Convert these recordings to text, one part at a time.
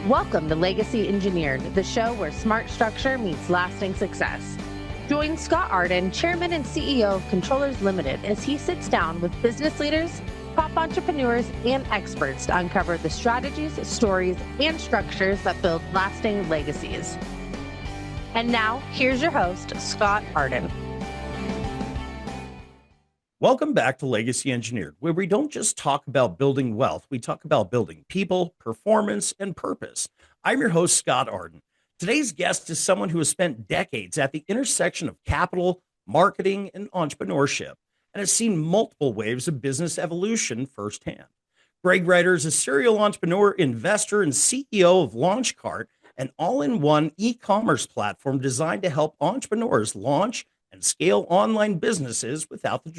Welcome to Legacy Engineered, the show where smart structure meets lasting success. Join Scott Arden, Chairman and CEO of Controllers Limited, as he sits down with business leaders, top entrepreneurs, and experts to uncover the strategies, stories, and structures that build lasting legacies. And now, here's your host, Scott Arden. Welcome back to Legacy Engineered, where we don't just talk about building wealth, we talk about building people, performance, and purpose. I'm your host, Scott Arden. Today's guest is someone who has spent decades at the intersection of capital, marketing, and entrepreneurship, and has seen multiple waves of business evolution firsthand. Greg Reiter is a serial entrepreneur, investor, and CEO of LaunchCart, an all-in-one e-commerce platform designed to help entrepreneurs launch and scale online businesses without the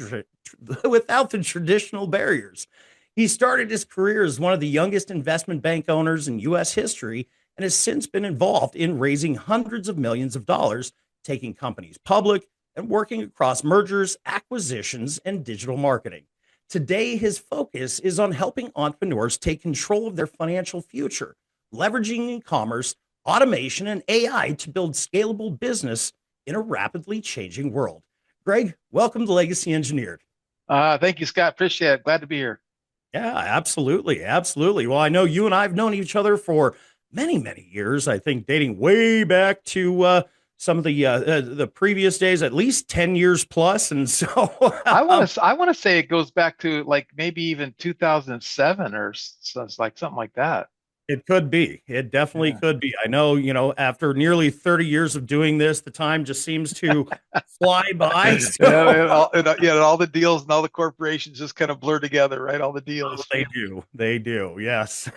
traditional barriers. He started his career as one of the youngest investment bank owners in U.S. history and has since been involved in raising hundreds of millions of dollars, taking companies public, and working across mergers, acquisitions, and digital marketing. Today, his focus is on helping entrepreneurs take control of their financial future, leveraging e-commerce, automation, and AI to build scalable business in a rapidly changing world. Greg, welcome to Legacy Engineered. Thank you, Scott. Appreciate it. Glad to be here. Yeah, absolutely. Absolutely. Well, I know you and I have known each other for many, many years. I think dating way back to some of the previous days, at least 10 years plus. And so I want to say it goes back to like maybe even 2007 or something like that. it could be. It definitely could be. I know, after nearly 30 years of doing this, the time just seems to fly by. So. All the deals and all the corporations just kind of blur together, right? All the deals. They do. They do. Yes.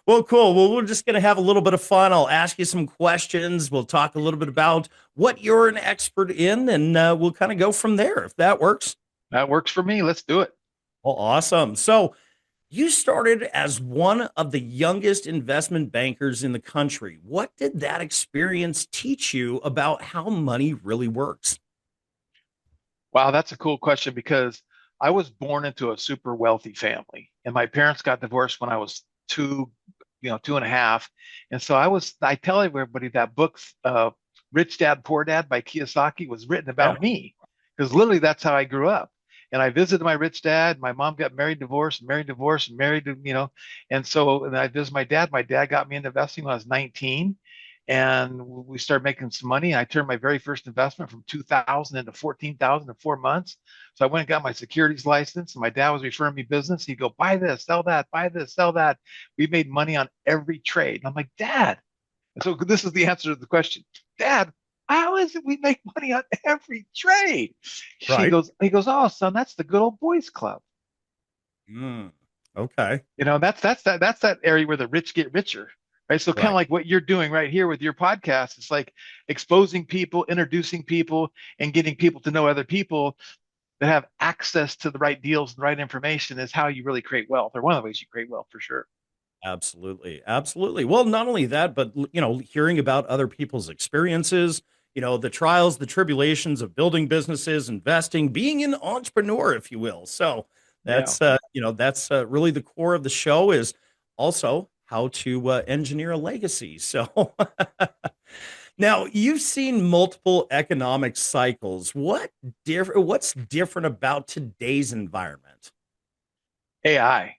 Well, cool. Well, we're just going to have a little bit of fun. I'll ask you some questions. We'll talk a little bit about what you're an expert in, and we'll kind of go from there, if that works. That works for me. Let's do it. Well, awesome. So, you started as one of the youngest investment bankers in the country. What did that experience teach you about how money really works? Wow, that's a cool question because I was born into a super wealthy family, and my parents got divorced when I was two and a half. And so I tell everybody that book, Rich Dad, Poor Dad by Kiyosaki was written about me because literally that's how I grew up. And I visited my rich dad. My mom got married, divorced, married, divorced, and married, and I visited my dad. My dad got me into investing when I was 19, and we started making some money. And I turned my very first investment from 2,000 into 14,000 in 4 months. So I went and got my securities license, and my dad was referring me business. He'd go, buy this, sell that, buy this, sell that. We made money on every trade. And I'm like, Dad. And so this is the answer to the question. Dad, how is it we make money on every trade? Right. He goes, oh, son, that's the good old boys club. Okay. That's that area where the rich get richer, right? So kind of like what you're doing right here with your podcast. It's like exposing people, introducing people, and getting people to know other people that have access to the right deals and the right information is how you really create wealth, or one of the ways you create wealth for sure. Absolutely. Absolutely. Well, not only that, but, hearing about other people's experiences, the trials, the tribulations of building businesses, investing, being an entrepreneur, if you will. So that's, that's really the core of the show, is also how to engineer a legacy. So now you've seen multiple economic cycles. What's different about today's environment? AI.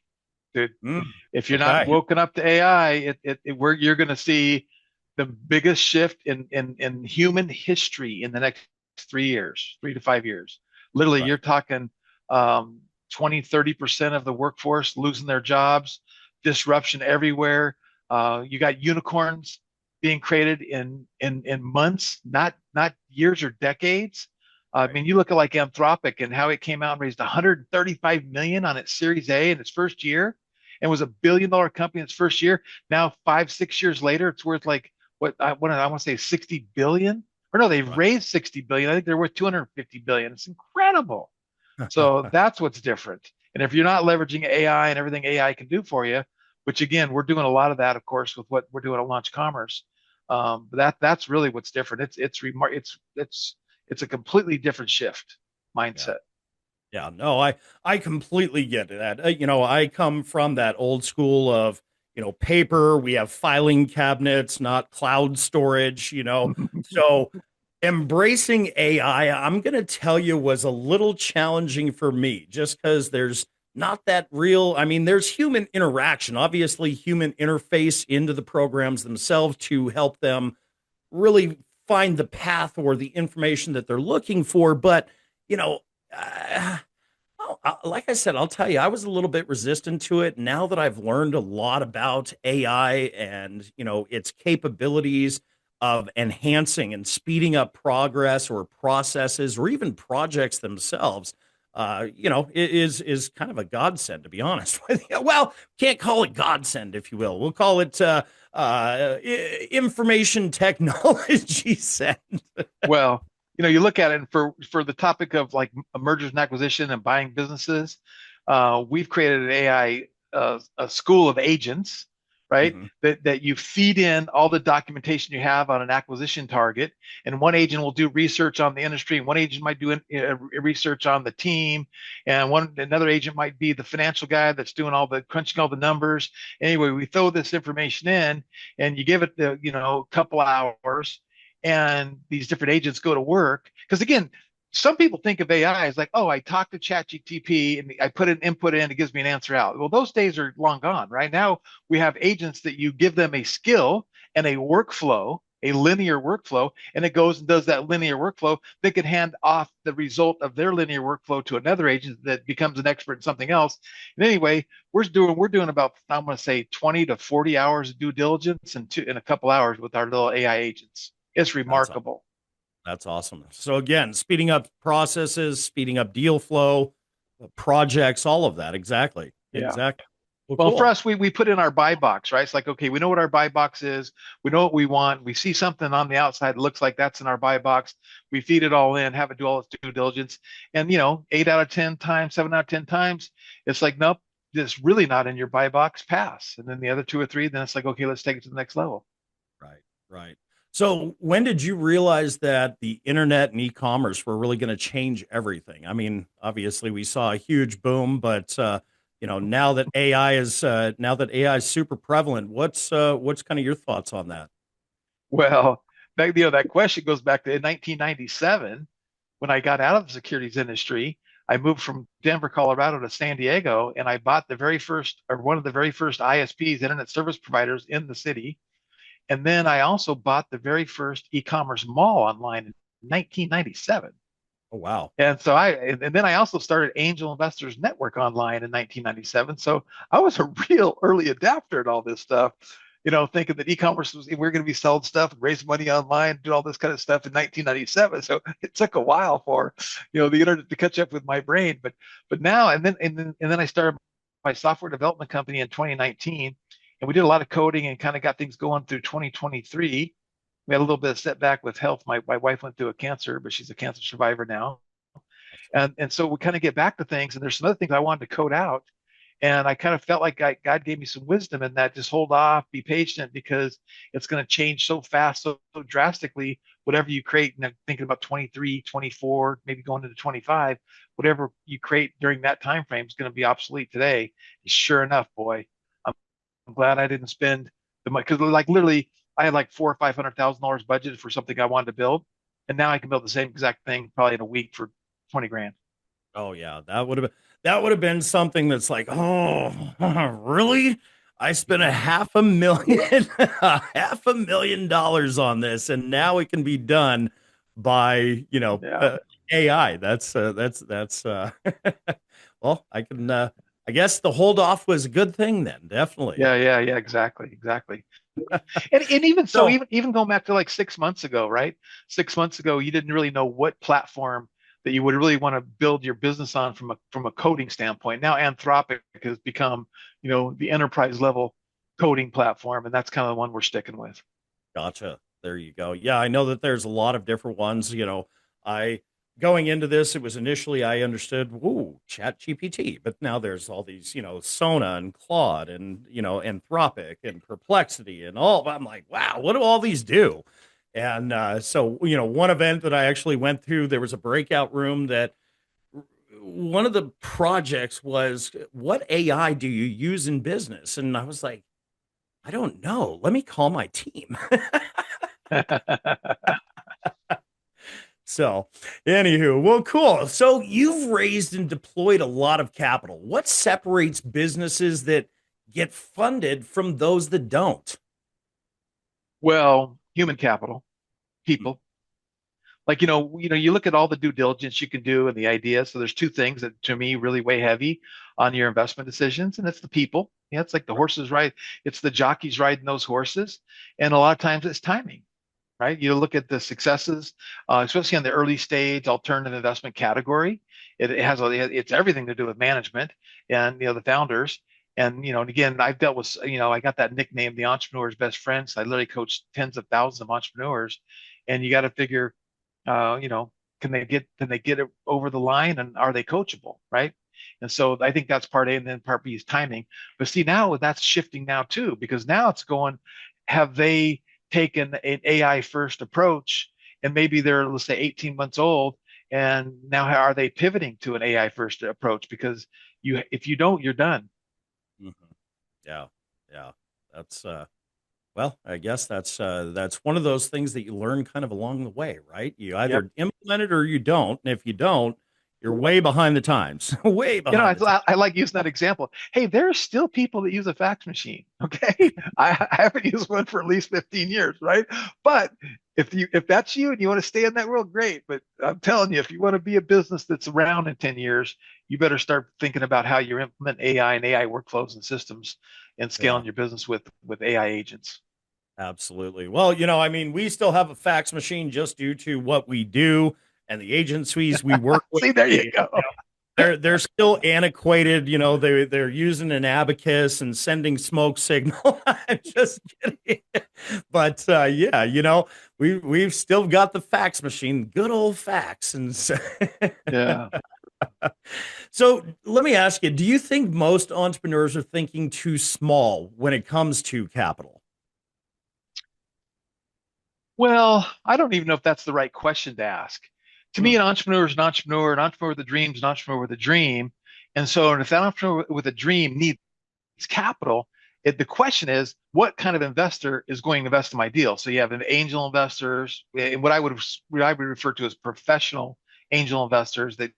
Dude, if you're not woken up to AI, you're going to see the biggest shift in human history in the next 3 to 5 years. Literally, you're talking 20-30% of the workforce losing their jobs, disruption everywhere. You got unicorns being created in months, not years or decades. I mean, you look at like Anthropic and how it came out and raised 135 million on its Series A in its first year, and was $1 billion company in its first year. Now, 5-6 years later, it's worth like what I want to say 60 billion. Or no, they've raised 60 billion. I think they're worth 250 billion. It's incredible. So that's what's different. And if you're not leveraging AI and everything AI can do for you, which again, we're doing a lot of that, of course, with what we're doing at Launch Commerce. But that's really what's different. It's a completely different shift mindset. Yeah, no, I completely get that. I come from that old school of, paper. We have filing cabinets, not cloud storage, So embracing AI, I'm going to tell you, was a little challenging for me just because there's not that real. I mean, there's human interaction, obviously, human interface into the programs themselves to help them really find the path or the information that they're looking for. But, you know, uh, like I said, I'll tell you, I was a little bit resistant to it. Now that I've learned a lot about AI and, its capabilities of enhancing and speeding up progress or processes or even projects themselves, it is kind of a godsend, to be honest with you. Well, can't call it godsend, if you will. We'll call it information technology send. Well, you look at it and for the topic of like mergers and acquisition and buying businesses, we've created an AI a school of agents, right? Mhm. That you feed in all the documentation you have on an acquisition target, and one agent will do research on the industry, and one agent might do research on the team, and another agent might be the financial guy that's doing all the crunching all the numbers. Anyway, we throw this information in, and you give it the couple hours, and these different agents go to work. Because again, some people think of AI as like, oh, I talk to ChatGPT and I put an input in, it gives me an answer out. Well, those days are long gone. Right now, we have agents that you give them a skill and a workflow, a linear workflow, and it goes and does that linear workflow. They can hand off the result of their linear workflow to another agent that becomes an expert in something else. And anyway, we're doing about, I'm going to say 20 to 40 hours of due diligence in a couple hours with our little AI agents. It's That's remarkable. That's awesome. So again, speeding up processes, speeding up deal flow, projects, all of that. Exactly. Yeah. Exactly. Well, Well, for cool. us, we put in our buy box, right? It's like, okay, we know what our buy box is. We know what we want. We see something on the outside that looks like that's in our buy box. We feed it all in, have it do all its due diligence. And, 8 out of 10 times, 7 out of 10 times, it's like, nope, this really not in your buy box, pass. And then the other two or three, then it's like, okay, let's take it to the next level. Right. Right. So when did you realize that the internet and e-commerce were really going to change everything? I mean, obviously we saw a huge boom, but now that AI is super prevalent, what's kind of your thoughts on that? Well, that question goes back to 1997 when I got out of the securities industry. I moved from Denver, Colorado to San Diego, and I bought the very first or one of the very first ISPs, internet service providers in the city. And then I also bought the very first e-commerce mall online in 1997. Oh, wow. And then I also started Angel Investors Network online in 1997. So I was a real early adapter at all this stuff, thinking that e-commerce was, we're going to be selling stuff and raise money online, do all this kind of stuff in 1997. So it took a while for, the internet to catch up with my brain. But now, and then I started my software development company in 2019, and we did a lot of coding and kind of got things going through 2023. We had a little bit of setback with health. My wife went through a cancer, but she's a cancer survivor now. And so we kind of get back to things. And there's some other things I wanted to code out. And I kind of felt like God gave me some wisdom in that, just hold off, be patient, because it's going to change so fast, so drastically. Whatever you create, thinking about 23, 24, maybe going into 25, whatever you create during that time frame is going to be obsolete today. And sure enough, boy, I'm glad I didn't spend the money, because like literally I had like $400,000 or $500,000 budgeted for something I wanted to build, and now I can build the same exact thing probably in a week for 20 grand. Oh yeah, that would have been something that's like, oh, really? I spent a half a million, $500,000 on this, and now it can be done by Yeah. AI. That's well, I guess the hold off was a good thing then, definitely. Yeah, exactly. And even so, So even going back to like 6 months ago, right? 6 months ago, you didn't really know what platform that you would really want to build your business on from a coding standpoint. Now Anthropic has become, the enterprise level coding platform, and that's kind of the one we're sticking with. gotcha. There you go. Yeah, I know that there's a lot of different ones. I going into this, it was initially I understood, ooh, Chat GPT, but now there's all these, Sona and Claude and Anthropic and Perplexity and all. I'm like, wow, what do all these do? And so, one event that I actually went through, there was a breakout room that one of the projects was, what AI do you use in business? And I was like, I don't know. Let me call my team. So, anywho, well, cool. So, you've raised and deployed a lot of capital. What separates businesses that get funded from those that don't? Well, human capital, Hmm. people. Like, you look at all the due diligence you can do and the ideas. So there's two things that to me really weigh heavy on your investment decisions, and it's the people. Yeah, it's like the horses ride, it's the jockeys riding those horses. And a lot of times it's timing, right? You look at the successes, especially on the early stage alternative investment category. It's everything to do with management and the founders. And again, I've dealt with I got that nickname, the entrepreneur's best friend. So I literally coach tens of thousands of entrepreneurs, and you got to figure, you know, can they get it over the line, and are they coachable, right? And so I think that's part A, and then part B is timing. But see, now that's shifting now too, because now it's going, have they taken an AI first approach, and maybe they're, let's say, 18 months old, and now are they pivoting to an AI first approach? Because if you don't, you're done. Mhm. Yeah, yeah. That's well, I guess that's one of those things that you learn kind of along the way, right? You Yep. either implement it or you don't, and if you don't, you're way behind the times, way behind the times. I like using that example. Hey, there are still people that use a fax machine. Okay, I haven't used one for at least 15 years, right? But if that's you and you want to stay in that world, great. But I'm telling you, if you want to be a business that's around in 10 years, you better start thinking about how you implement AI and AI workflows and systems, and Yeah. scaling your business with AI agents. Absolutely. Well, I mean, we still have a fax machine just due to what we do and the agencies we work with. See, there you go. They're still antiquated. They're using an abacus and sending smoke signal. I'm just kidding. But yeah, we've still got the fax machine, good old fax. And so, Yeah. so let me ask you, do you think most entrepreneurs are thinking too small when it comes to capital? Well, I don't even know if that's the right question to ask. To me, Hmm. an entrepreneur is an entrepreneur with a dream is an entrepreneur with a dream. And so if that entrepreneur with a dream needs capital, the question is, what kind of investor is going to invest in my deal? So you have an angel investors, and what I would refer to as professional angel investors, that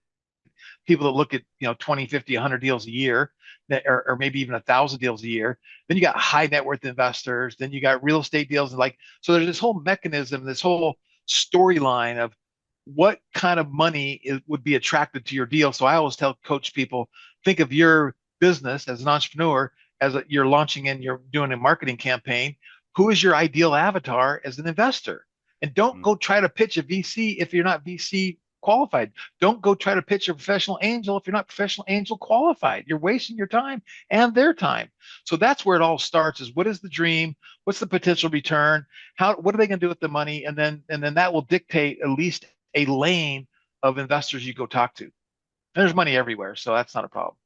people that look at 20, 50, 100 deals a year, or maybe even 1,000 deals a year. Then you got high net worth investors. Then you got real estate deals, and so there's this whole mechanism, this whole storyline of what kind of money would be attracted to your deal. So I always tell coach people, think of your business as an entrepreneur, you're launching and you're doing a marketing campaign. Who is your ideal avatar as an investor? And don't go try to pitch a VC if you're not VC qualified. Don't go try to pitch a professional angel if you're not professional angel qualified. You're wasting your time and their time. So that's where it all starts: is what is the dream? What's the potential return? What are they going to do with the money? And then that will dictate at least a lane of investors you go talk to. And there's money everywhere, so that's not a problem.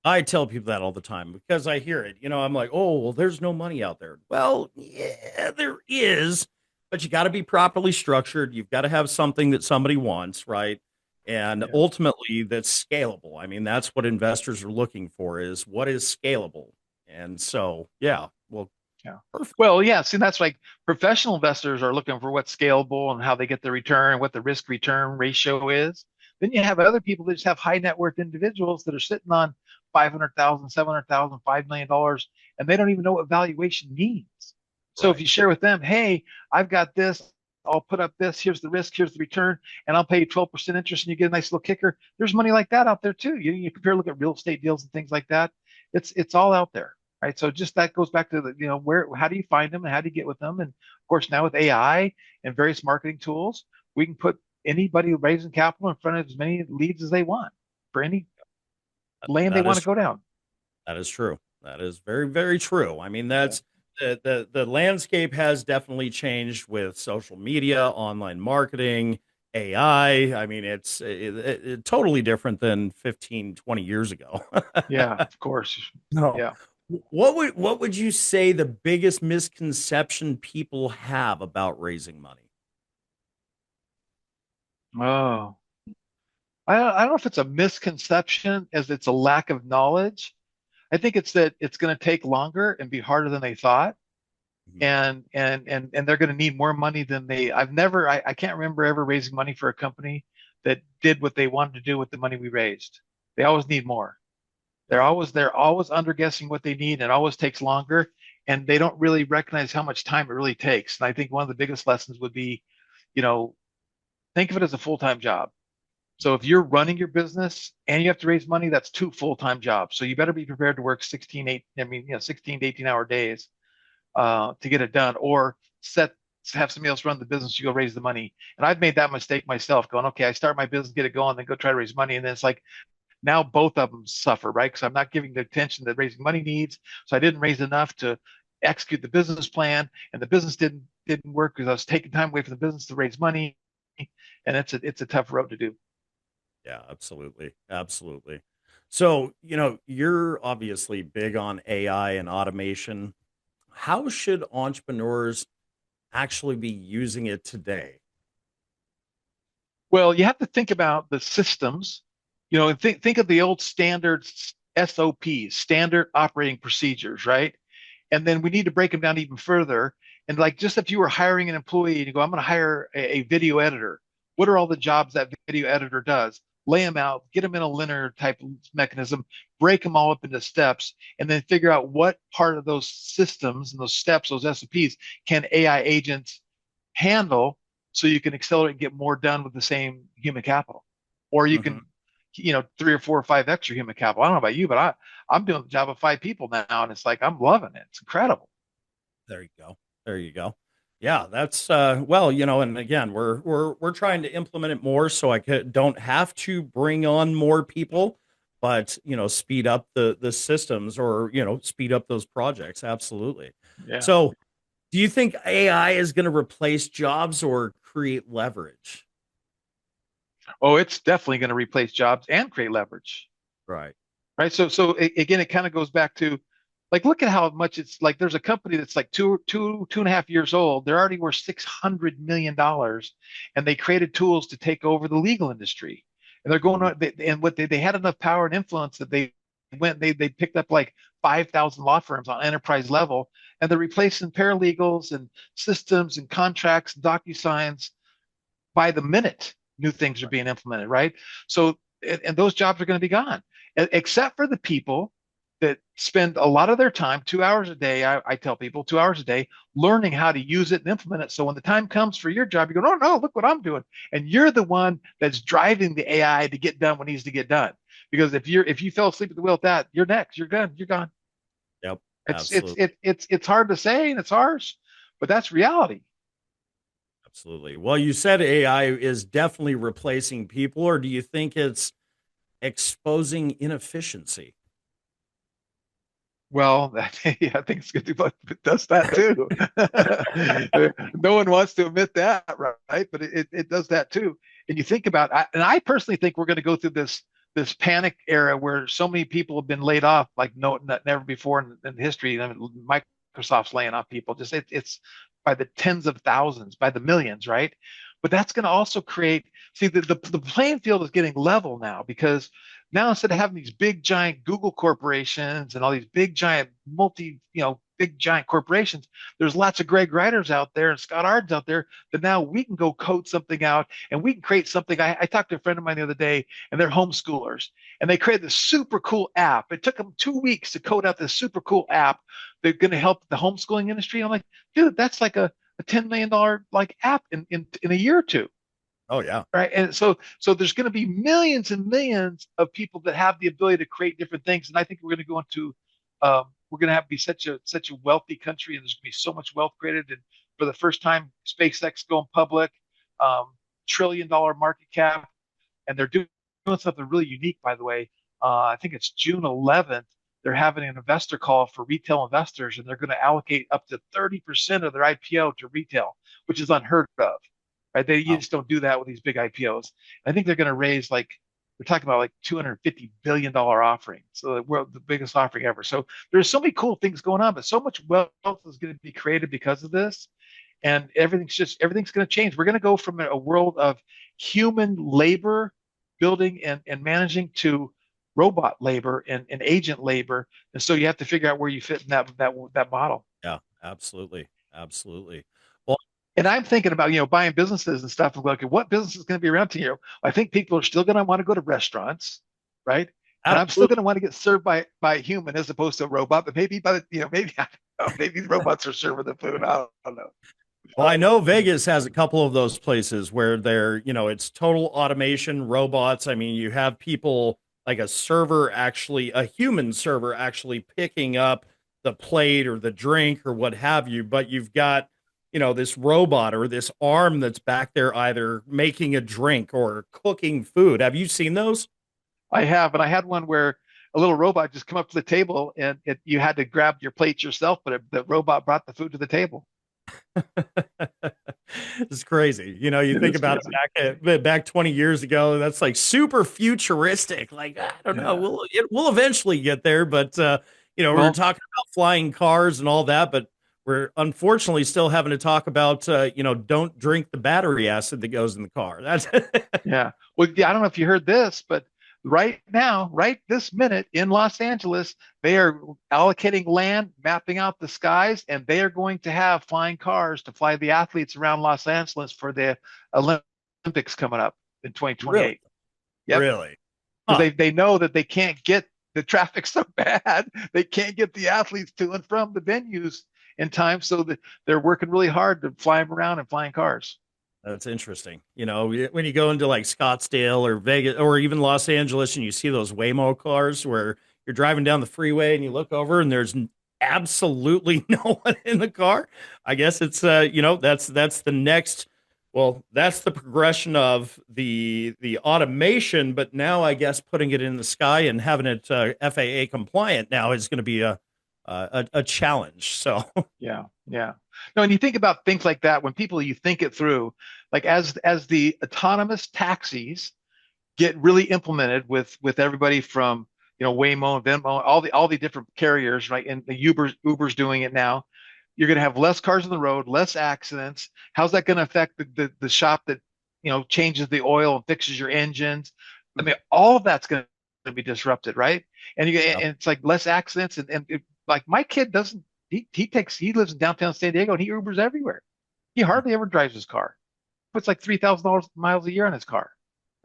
I tell people that all the time because I hear it. I'm like, oh, well, there's no money out there. Well, yeah, there is, but you got to be properly structured. You've got to have something that somebody wants, right? And Yeah. ultimately, that's scalable. I mean, that's what investors are looking for, is what is scalable. And so, yeah, well, Yeah. perfect. Well, yeah. See, that's like professional investors are looking for what's scalable and how they get the return, what the risk return ratio is. Then you have other people that just have high net worth individuals that are sitting on 500,000, 700,000, $5 million, and they don't even know what valuation means. So if Right. you share with them, hey, I've got this, I'll put up this, here's the risk, here's the return, and I'll pay you 12% interest and you get a nice little kicker. There's money like that out there too. You compare, look at real estate deals and things like that. It's all out there. Right. So just that goes back to how do you find them and how do you get with them? And of course, now with AI and various marketing tools, we can put anybody raising capital in front of as many leads as they want for any lane they That want is to go down. That is true. That is very, very true. I mean, Yeah. that's the landscape has definitely changed with social media, online marketing, AI. I mean, it's totally different than 15, 20 years ago. Yeah, of course. No. Yeah. What would you say the biggest misconception people have about raising money? Oh, I don't know if it's a misconception as it's a lack of knowledge. I think it's that it's going to take longer and be harder than they thought. Mhm. and they're going to need more money than I can't remember ever raising money for a company that did what they wanted to do with the money we raised. They always need more. Yeah. They're always underguessing what they need, and it always takes longer, and they don't really recognize how much time it really takes. And I think one of the biggest lessons would be, you know, think of it as a full-time job. So if you're running your business and you have to raise money, that's two full-time jobs. So you better be prepared to work 16 to 18 hour days to get it done, or have somebody else run the business. You go raise the money. And I've made that mistake myself, going, okay, I start my business, get it going, then go try to raise money, and then it's like now both of them suffer, right? Because I'm not giving the attention that raising money needs. So I didn't raise enough to execute the business plan, and the business didn't work because I was taking time away from the business to raise money, and it's a tough road to do. Yeah, absolutely. Absolutely. So, you're obviously big on AI and automation. How should entrepreneurs actually be using it today? Well, you have to think about the systems, and think of the old standard SOPs, standard operating procedures, right? And then we need to break them down even further. And like just if you were hiring an employee and you go, I'm going to hire a video editor, what are all the jobs that video editor does? Lay them out, get them in a linear type mechanism, break them all up into steps, and then figure out what part of those systems and those steps, those SOPs, can AI agents handle so you can accelerate and get more done with the same human capital. Or you Hmm. can, three or four or five extra human capital. I don't know about you, but I'm doing the job of five people now, and it's like I'm loving it. It's incredible. There you go. There you go. Yeah, that's and again, we're trying to implement it more so don't have to bring on more people, but speed up the systems, or speed up those projects. Absolutely. Yeah. So, do you think AI is going to replace jobs or create leverage? Oh, it's definitely going to replace jobs and create leverage. Right. Right. Again, it kind of goes back to like, look at how much it's like there's a company that's like 2.5 years old. They're already worth $600 million, and they created tools to take over the legal industry. And they're going Mhm. on, and what they had enough power and influence that they picked up like 5,000 law firms on enterprise level, and they're replacing paralegals and systems and contracts and DocuSigns by the minute. New things are Right. being implemented, right? So, and those jobs are going to be gone, except for the people that spend a lot of their time, 2 hours a day. I tell people 2 hours a day, learning how to use it and implement it. So when the time comes for your job, you go, oh no, look what I'm doing, and you're the one that's driving the AI to get done what needs to get done. Because if you fell asleep at the wheel at that, you're next. You're gone. You're gone. Yep. Absolutely. It's hard to say and it's harsh, but that's reality. Absolutely. Well, you said AI is definitely replacing people, or do you think it's exposing inefficiency? Well, yeah, I think it's good to it does that too. No one wants to admit that, right? But it does that too. And you think about, and I personally think we're going to go through this panic era where so many people have been laid off like never before in history. I mean, Microsoft's laying off people. It's by the tens of thousands, by the millions, right? But that's going to also create. See, the playing field is getting level now because now instead of having these big giant Google corporations and all these big giant big giant corporations, there's lots of Greg Writers out there and Scott Ardens out there that now we can go code something out and we can create something. I talked to a friend of mine the other day, and they're homeschoolers, and they created this super cool app. It took them 2 weeks to code out this super cool app that's going to help the homeschooling industry. I'm like, dude, that's like a $10 million like app in a year or two, Oh yeah. right? And so there's going to be millions and millions of people that have the ability to create different things, and I think we're going to go into we're going to have to be such a wealthy country, and there's going to be so much wealth created. And for the first time, SpaceX going public, $1 trillion market cap, and they're doing something really unique, by the way. I think it's June 11th. They're having an investor call for retail investors, and they're going to allocate up to 30% of their IPO to retail, which is unheard of, right? You Wow. just don't do that with these big IPOs. I think they're going to raise like we're talking about like $250 billion offering, so the biggest offering ever. So there's so many cool things going on, but so much wealth is going to be created because of this, and everything's going to change. We're going to go from a world of human labor building and managing to robot labor and agent labor, and so you have to figure out where you fit in that model. Yeah, absolutely. Absolutely. Well, And I'm thinking about, buying businesses and stuff. I'm like, what business is going to be around here? I think people are still going to want to go to restaurants, right? And I'm still absolutely. going to want to get served by a human as opposed to a robot. But maybe maybe I don't know, maybe the robots are serving the food. I don't know. Well, I know Vegas has a couple of those places where it's total automation, robots. I mean, you have people like a human server actually picking up the plate or the drink or what have you, but you've got, this robot or this arm that's back there either making a drink or cooking food. Have you seen those? I have, and I had one where a little robot just come up to the table and you had to grab your plate yourself, but the robot brought the food to the table. It's crazy. You It think is about crazy. back 20 years ago, that's like super futuristic. Like, I don't know. Yeah. We'll eventually get there, but we were Well, talking about flying cars and all that, but we're unfortunately still having to talk about don't drink the battery acid that goes in the car. That's yeah. Well, yeah, I don't know if you heard this, but right now, right this minute in Los Angeles, they are allocating land, mapping out the skies, and they are going to have flying cars to fly the athletes around Los Angeles for the Olympics coming up in really, 2028. Yep. really. Because Huh. they know that they can't get the traffic so bad, they can't get the athletes to and from the venues in time, so that they're working really hard to fly them around in flying cars. That's interesting. When you go into like Scottsdale or Vegas or even Los Angeles and you see those Waymo cars where you're driving down the freeway and you look over and there's absolutely no one in the car. I guess it's that's the next that's the progression of the automation, but now I guess putting it in the sky and having it FAA compliant now is going to be a challenge. So Yeah, yeah. No, and you think about things like that when people you think it through, like as the autonomous taxis get really implemented with everybody from Waymo and Venmo, all the different carriers, right? And the Uber's doing it now. You're going to have less cars on the road, less accidents. How's that going to affect the shop that changes the oil and fixes your engines? I mean, all of that's going to be disrupted, right? And it's like less accidents, like my kid doesn't. He lives in downtown San Diego and he Ubers everywhere. He hardly ever drives his car. Puts like $3,000 miles a year on his car.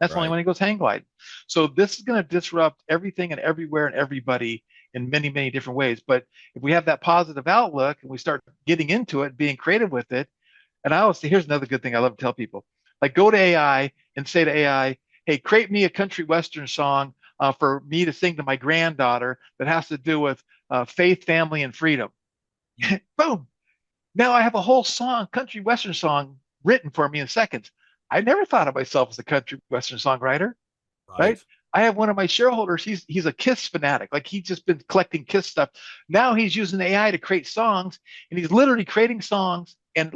That's only right. when he goes hang glide. So this is going to disrupt everything and everywhere and everybody in many, many different ways. But if we have that positive outlook and we start getting into it, being creative with it, and I always say, here's another good thing I love to tell people: like go to AI and say to AI, "Hey, create me a country western song for me to sing to my granddaughter that has to do with faith, family, and freedom." Boom! Now I have a whole song, country western song, written for me in seconds. I never thought of myself as a country western songwriter, right? Right. I have one of my shareholders. He's a Kiss fanatic. Like he's just been collecting Kiss stuff. Now he's using AI to create songs, and he's literally creating songs and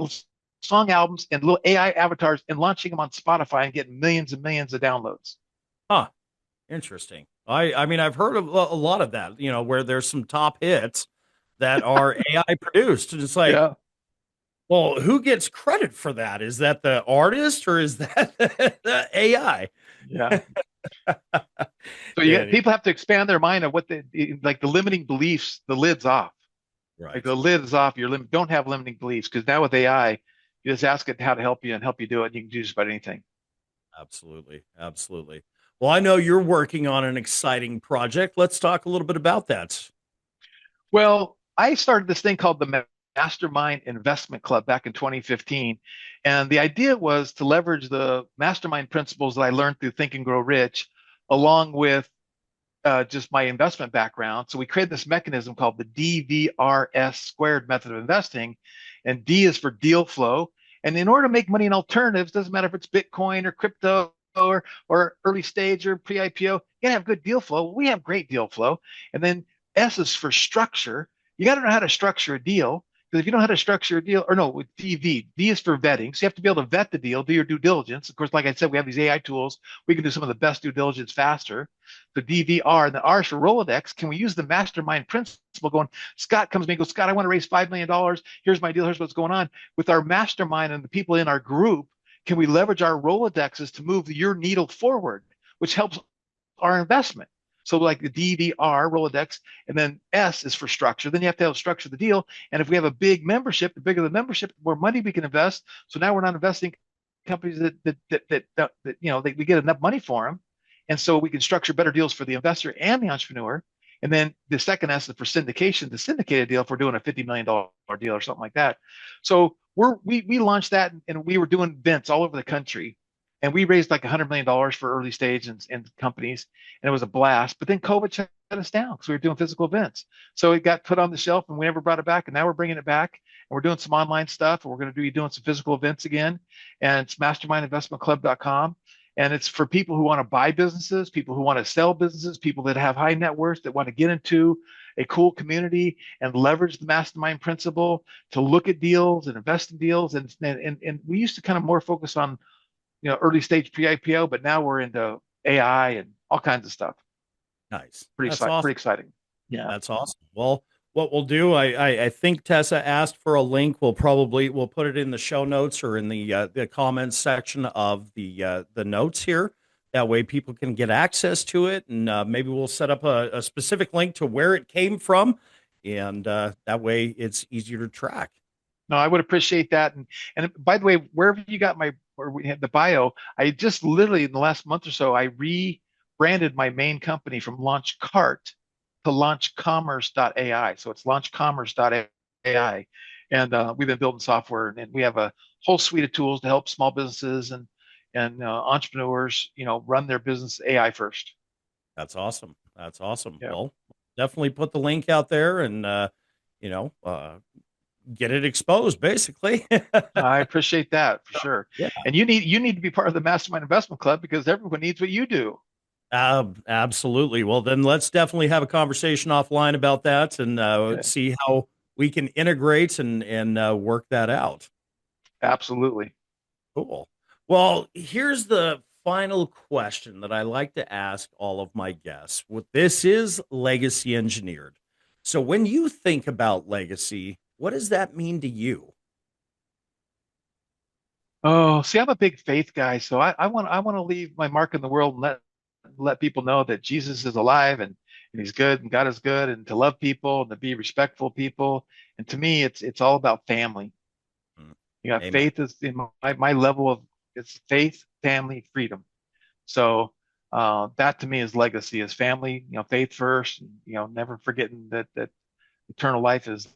song albums and little AI avatars and launching them on Spotify and getting millions and millions of downloads. Huh. Interesting. I mean, I've heard of a lot of that, where there's some top hits that are AI produced. And it's like, Yeah, well, who gets credit for that? Is that the artist or is that the AI? yeah. So Yeah, people have to expand their mind of what like the limiting beliefs. The lid's off. Like right. the lid is off. Your limit. Don't have limiting beliefs because now with AI, you just ask it how to help you and help you do it. And you can do just about anything. Absolutely. Absolutely. Well, I know you're working on an exciting project. Let's talk a little bit about that. Well, I started this thing called the Mastermind Investment Club back in 2015. And the idea was to leverage the mastermind principles that I learned through Think and Grow Rich, along with just my investment background. So we created this mechanism called the DVRS squared method of investing. And D is for deal flow. And in order to make money in alternatives, doesn't matter if it's Bitcoin or crypto or early stage or pre-IPO, you gotta have good deal flow. We have great deal flow. And then S is for structure. You got to know how to structure a deal. Because if you don't know how to structure a deal, or no, with DV, D is for vetting. So you have to be able to vet the deal, do your due diligence. Of course, like I said, we have these AI tools. We can do some of the best due diligence faster. The DVR and the R is for Rolodex. Can we use the mastermind principle going? Scott comes to me and goes, Scott, I want to raise $5 million. Here's my deal. Here's what's going on. With our mastermind and the people in our group, can we leverage our Rolodexes to move your needle forward, which helps our investment? So like the DDR, Rolodex, and then S is for structure. Then you have to have structure the deal. And if we have a big membership, the bigger the membership, the more money we can invest. So now we're not investing in companies that we get enough money for them. And so we can structure better deals for the investor and the entrepreneur. And then the second S is for syndication, the syndicated deal if we're doing a $50 million deal or something like that. So we launched that, and we were doing events all over the country. And we raised like $100 million for early stage and companies, and it was a blast. But then COVID shut us down because we were doing physical events. So it got put on the shelf, and we never brought it back. And now we're bringing it back, and we're doing some online stuff, and we're going to be doing some physical events again. And it's mastermindinvestmentclub.com. And it's for people who want to buy businesses, people who want to sell businesses, people that have high net worth that want to get into a cool community and leverage the mastermind principle to look at deals and invest in deals. And we used to kind of more focus on early stage pre-IPO, but now we're into AI and all kinds of stuff. Nice. Pretty exciting. Yeah. That's awesome. Well, what we'll do, I think Tessa asked for a link. We'll put it in the show notes or in the comments section of the notes here. That way people can get access to it, and maybe we'll set up a specific link to where it came from, and that way it's easier to track. No, I would appreciate that. And by the way, wherever you got where we had the bio, I just literally in the last month or so, I rebranded my main company from LaunchCart to launchcommerce.ai. So it's launchcommerce.ai. And we've been building software, and we have a whole suite of tools to help small businesses and entrepreneurs, run their business AI first. That's awesome. That's awesome. Yeah. Well, definitely put the link out there and, get it exposed, basically. I appreciate that for sure. Yeah. And you need to be part of the Mastermind Investment Club because everyone needs what you do. Absolutely. Well, then let's definitely have a conversation offline about that and see how we can integrate and work that out. Absolutely. Cool. Well, here's the final question that I like to ask all of my guests. This is legacy engineered. So when you think about legacy, what does that mean to you? Oh, see, I'm a big faith guy, so I want to leave my mark in the world and let people know that Jesus is alive and he's good and God is good, and to love people and to be respectful people. And to me, it's all about family. Amen. Faith is in my level of it's faith, family, freedom. So that to me is legacy, is family. Faith first. Never forgetting that eternal life is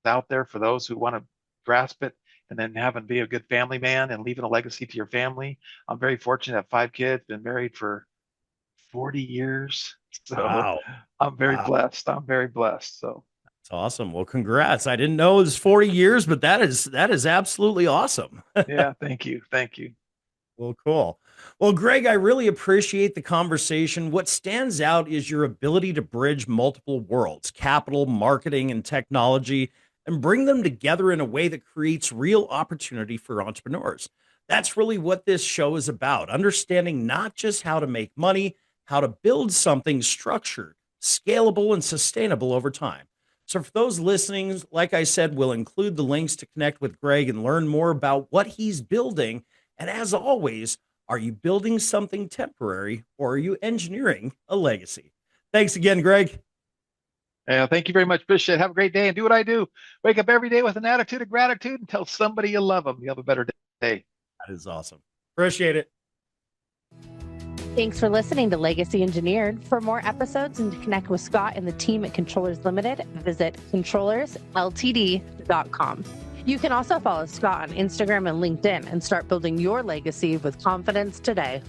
out there for those who want to grasp it, and then having be a good family man and leaving a legacy to your family. I'm very fortunate to have 5 kids, been married for 40 years. So wow. I'm very blessed. I'm very blessed. So that's awesome. Well, congrats. I didn't know it was 40 years, but that is absolutely awesome. Yeah. Thank you. Thank you. Well, cool. Well, Greg, I really appreciate the conversation. What stands out is your ability to bridge multiple worlds, capital, marketing, and technology, and bring them together in a way that creates real opportunity for entrepreneurs. That's really what this show is about, understanding not just how to make money, how to build something structured, scalable, and sustainable over time. So for those listening, like I said, we'll include the links to connect with Greg and learn more about what he's building. And as always, are you building something temporary or are you engineering a legacy? Thanks again, Greg. Thank you very much. Appreciate it. Have a great day and do what I do. Wake up every day with an attitude of gratitude and tell somebody you love them. You have a better day. That is awesome. Appreciate it. Thanks for listening to Legacy Engineered. For more episodes and to connect with Scott and the team at Controllers Limited, visit controllersltd.com. You can also follow Scott on Instagram and LinkedIn and start building your legacy with confidence today.